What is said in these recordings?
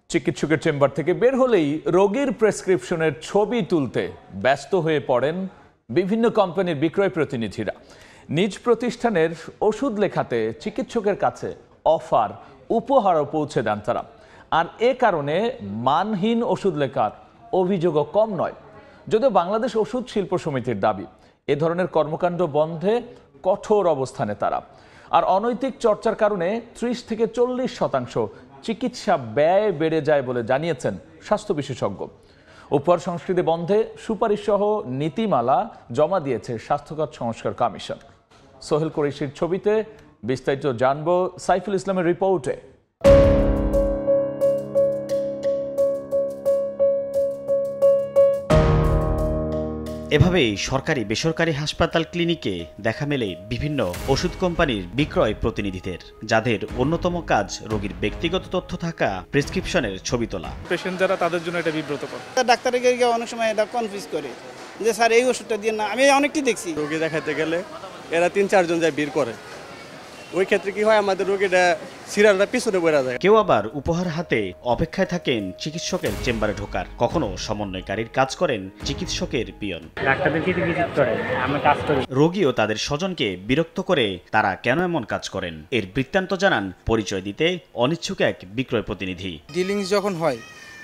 চিকিৎসকের চেম্বার থেকে বের হলেই রোগীর প্রেসক্রিপশনের ছবি তুলতে ব্যস্ত হয়ে পড়েন বিভিন্ন কোম্পানির বিক্রয় প্রতিনিধিরা। নিজ প্রতিষ্ঠানের ওষুধ লেখাতে চিকিৎসকের কাছে অফার, উপহারও পৌঁছে দেন তারা। আর এ কারণে মানহীন ওষুধ লেখার অভিযোগও কম নয়। যদিও বাংলাদেশ ওষুধ শিল্প সমিতির দাবি, এ ধরনের কর্মকাণ্ড বন্ধে কঠোর অবস্থানে তারা। আর অনৈতিক চর্চার কারণে 30 থেকে 40% চিকিৎসা ব্যয় বেড়ে যায় বলে জানিয়েছেন স্বাস্থ্য বিশেষজ্ঞ। উপহার সংস্কৃতি বন্ধে সুপারিশ সহ নীতিমালা জমা দিয়েছে স্বাস্থ্যখাত সংস্কার কমিশন। সোহেল কুরেশির ছবিতে বিস্তারিত জানব সাইফুল ইসলামের রিপোর্টে। এভাবেই সরকারি বেসরকারি হাসপাতাল ক্লিনিকে দেখা মেলে বিভিন্ন ওষুধ কোম্পানির বিক্রয় প্রতিনিধিদের, যাদের অন্যতম কাজ রোগীর ব্যক্তিগত তথ্য থাকা প্রেসক্রিপশনের ছবি তোলা। পেশেন্ট যারা, তাদের জন্য এটা বিব্রতকর। ডাক্তারের গিয়ে অনেক সময় এটা কনফিউজ করে যে স্যার এই ওষুধটা দিয়ে না। আমি অনেকটি দেখছি রোগী দেখাতে গেলে এরা 3-4 জন যায় ভিড় করে। ওই ক্ষেত্রে কি হয়, আমাদের রোগীটা সিরিয়ালটা পিছনে পড়ে যায়। কেউ আবার উপহার হাতে অপেক্ষায় থাকেন চিকিৎসকের চেম্বারে ঢোকার। কখনো সমন্বয়কারীর কাজ করেন চিকিৎসকের পিয়ন। রোগীও তাদের স্বজনকে বিরক্ত করে তারা কেন এমন কাজ করেন এর বৃত্তান্ত জানান পরিচয় দিতে অনিচ্ছুক এক বিক্রয় প্রতিনিধি। ডিলিংস যখন হয়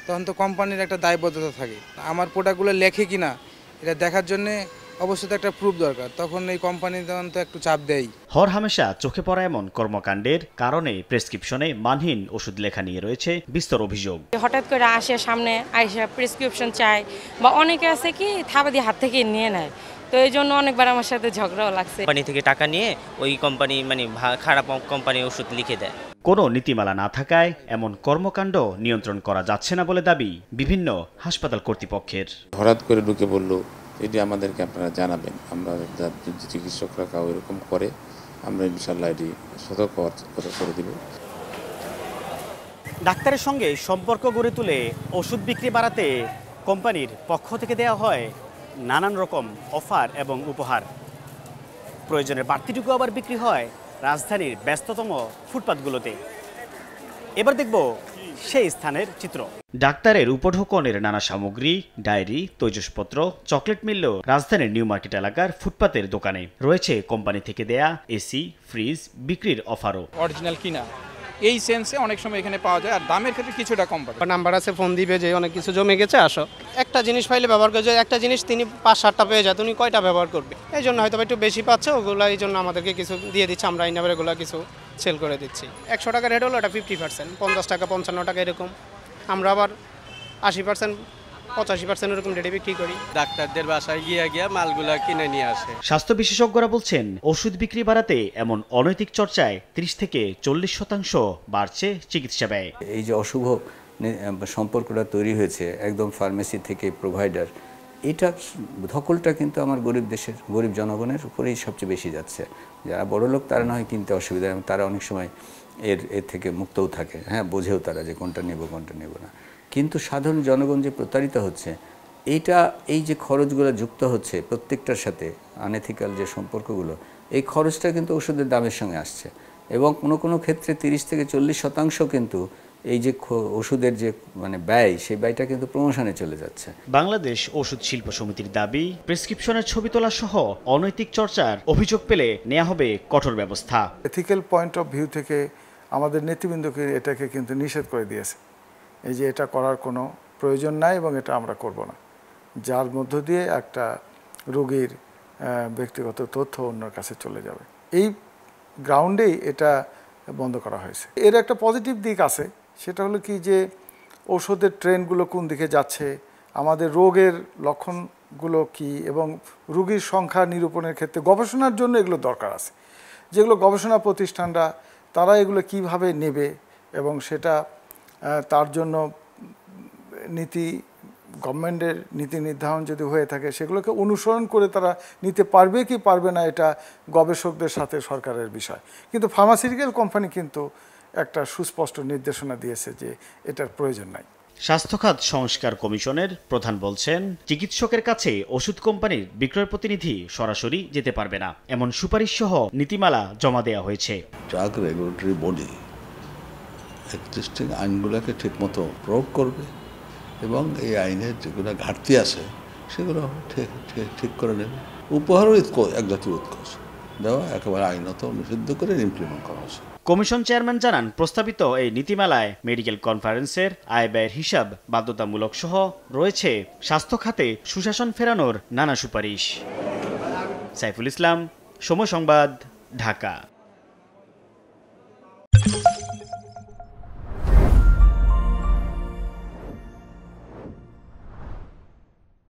তখন তো কোম্পানির একটা দায়বদ্ধতা থাকে, আমার প্রোডাক্টগুলো লেখে কিনা এটা দেখার জন্য অবশ্যই একটা প্রুফ দরকার। তখন এই কোম্পানি তখন তো একটু চাপ দেয়। হরহামেশা চোখে পড়া এমন কর্মকাণ্ডের কারণে প্রেসক্রিপশনে মানহীন ওষুধ লেখা নিয়ে রয়েছে বিস্তর অভিযোগ। হঠাৎ করে আসে সামনে আইসা প্রেসক্রিপশন চায়, বা অনেকে আছে কি থাবা দিয়ে হাত থেকে নিয়ে নেয়। তো এই জন্য অনেকবার আমার সাথে ঝগড়াও লাগছে। কোম্পানি থেকে টাকা নিয়ে ওই কোম্পানি খারাপ কোম্পানি ওষুধ লিখে দেয়। কোনো নীতিমালা না থাকায় এমন কর্মকাণ্ড নিয়ন্ত্রণ করা যাচ্ছে না বলে দাবি বিভিন্ন হাসপাতাল কর্তৃপক্ষের। হঠাৎ করে ঢুকে বলল, এটি আমাদেরকে আপনারা জানাবেন। আমরা যদি চিকিৎসকরা কাউ এরকম করে, আমরা ইনশাল্লাহ এটি সতর্ক করে দিব। ডাক্তারের সঙ্গে সম্পর্ক গড়ে তুলে ওষুধ বিক্রি বাড়াতে কোম্পানির পক্ষ থেকে দেওয়া হয় নানান রকম অফার এবং উপহার। প্রয়োজনের বাড়তিটুকু আবার বিক্রি হয় রাজধানীর ব্যস্ততম ফুটপাতগুলোতে। এবার দেখব সেই স্থানের চিত্র। ডাক্তারের উপঢৌকনের নানা সামগ্রী, ডায়েরি, তৈজসপত্র, চকলেট মিলল রাজধানীর নিউ মার্কেট এলাকার ফুটপাতের দোকানে। রয়েছে কোম্পানি থেকে দেয়া এসি, ফ্রিজ বিক্রির অফারও। অরিজিনাল কিনা এই সেন্সে অনেক সময় এখানে পাওয়া যায়, আর দামের ক্ষেত্রে কিছুটা কম পাবে। নাম্বার আছে, ফোন দিবে যে অনেক কিছু জমে গেছে, আসো। একটা জিনিস পাইলে ব্যবহার করছে, একটা জিনিস তিনি 5-7টা পেয়ে যায়, তুমি কয়টা ব্যবহার করবে? এই জন্য হয়তো একটু বেশি পাচ্ছে, ওগুলো এই জন্য আমাদেরকে কিছু দিয়ে দিচ্ছে, আমরা এই নাম্বার এগুলো কিছু সেল করে দিচ্ছি। 100 টাকা রেট হলো, এটা 50%, 50 টাকা, 55 টাকা এরকম। আমরা আবার 80%, 85% এরকম রেটে বিক্রি করি। ডাক্তারদের বাসায় গিয়ে মালগুলা কিনে নিয়ে আসে। স্বাস্থ্য বিশেষজ্ঞরা বলছেন, ওষুধ বিক্রি বাড়াতে এমন অনৈতিক চর্চায় 30 থেকে 40% বাড়ছে চিকিৎসা ব্যয়। এই যে অশুভ সম্পর্কটা তৈরি হয়েছে একদম ফার্মেসি থেকে প্রোভাইডার, এটা ধকলটা কিন্তু আমার গরিব জনগণের উপরেই সবচেয়ে বেশি যাচ্ছে। যারা বড় লোক তারা না হয় কিনতে অসুবিধা, তারা অনেক সময় এর থেকে মুক্তও থাকে, হ্যাঁ, বোঝেও তারা যে কোনটা নেব কোনটা নেব না। কিন্তু সাধারণ জনগণ যে প্রতারিত হচ্ছে, এই যে খরচগুলো যুক্ত হচ্ছে প্রত্যেকটার সাথে, আনএথিক্যাল যে সম্পর্কগুলো, এই খরচটা কিন্তু ওষুধের দামের সঙ্গে আসছে। এবং কোনো ক্ষেত্রে 30 থেকে 40% কিন্তু এই যে ওষুধের যে ব্যয়, সেই ব্যয়টা কিন্তু প্রমোশনে চলে যাচ্ছে। বাংলাদেশ ওষুধ শিল্প সমিতির দাবি, প্রেসক্রিপশনের ছবি তোলা সহ অনৈতিক চর্চার অভিযোগ পেলে নেওয়া হবে কঠোর ব্যবস্থা। এথিক্যাল পয়েন্ট অফ ভিউ থেকে আমাদের নেতৃবৃন্দকে এটাকে কিন্তু নিষেধ করে দিয়েছে, এই যে এটা করার কোনো প্রয়োজন নাই এবং এটা আমরা করব না, যার মধ্য দিয়ে একটা রোগীর ব্যক্তিগত তথ্য অন্যের কাছে চলে যাবে। এই গ্রাউন্ডেই এটা বন্ধ করা হয়েছে। এর একটা পজিটিভ দিক আছে, সেটা হলো কি যে ঔষধের ট্রেন্ডগুলো কোন দিকে যাচ্ছে, আমাদের রোগের লক্ষণগুলো কি, এবং রোগীর সংখ্যা নিরূপণের ক্ষেত্রে গবেষণার জন্য এগুলো দরকার আছে। যেগুলো গবেষণা প্রতিষ্ঠানরা তারা এগুলো কিভাবে নেবে, এবং সেটা তার জন্য গভর্নমেন্টের নীতি নির্ধারণ যদি হয়ে থাকে, সেগুলোকে অনুসরণ করে তারা নিতে পারবে কি পারবে না, এটা গবেষকদের সাথে সরকারের বিষয়। কিন্তু ফার্মাসিউটিক্যাল কোম্পানি কিন্তু একটা সুস্পষ্ট নির্দেশনা দিয়েছে যে এটার প্রয়োজন নাই। স্বাস্থ্যখাত সংস্কার কমিশনের প্রধান বলছেন, চিকিৎসকের কাছে ওষুধ কোম্পানির বিক্রয় প্রতিনিধি সরাসরি যেতে পারবে না, এমন সুপারিশ সহ নীতিমালা জমা দেওয়া হয়েছে। ড্রাগ রেগুলেটরি বডি এক্সিস্টিং আইনগুলোকে ঠিকমতো প্রয়োগ করবে এবং এই আইনের যেগুলো ঘাটতি আছে সেগুলো ঠিক করে নেবে। উপহারও এক জাতীয় উৎকর্ষ দেওয়া একেবারে আইনত নিষিদ্ধ করে ইমপ্লিমেন্ট করা হয়েছে। কমিশন চেয়ারম্যান জানান, প্রস্তাবিত এই নীতিমালায় মেডিকেল কনফারেন্সের আয় ব্যয়ের হিসাব বাধ্যতামূলক সহ রয়েছে স্বাস্থ্য খাতে সুশাসন ফেরানোর নানা সুপারিশ। সাইফুল ইসলাম, সময় সংবাদ, ঢাকা।